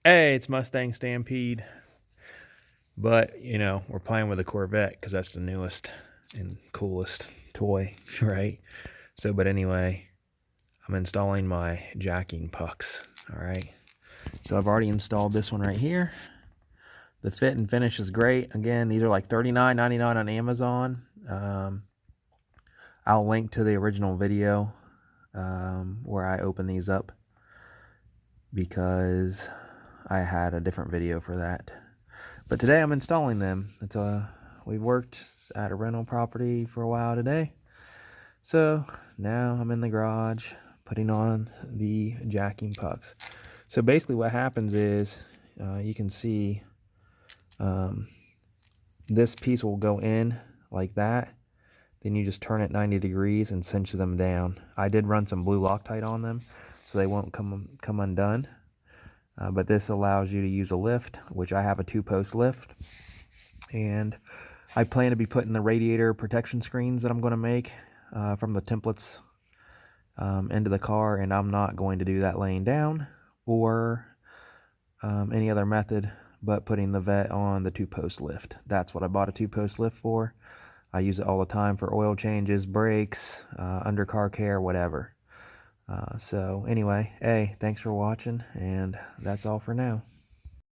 Hey, it's Mustang Stampede. But, you know, we're playing with a Corvette because that's the newest and coolest toy, right? So, but anyway, I'm installing my jacking pucks, all right? So I've already installed this one right here. The fit and finish is great. Again, these are like $39.99 on Amazon. I'll link to the original video where I open these up because I had a different video for that. But today I'm installing them. We've worked at a rental property for a while today. So now I'm in the garage putting on the jacking pucks. So basically what happens is you can see this piece will go in like that. Then you just turn it 90 degrees and cinch them down. I did run some blue Loctite on them so they won't come undone. But this allows you to use a lift, which I have a 2-post lift. And I plan to be putting the radiator protection screens that I'm going to make from the templates into the car. And I'm not going to do that laying down or any other method but putting the vet on the 2-post lift. That's what I bought a 2-post lift for. I use it all the time for oil changes, brakes, undercar care, whatever. So anyway, hey, thanks for watching, and that's all for now.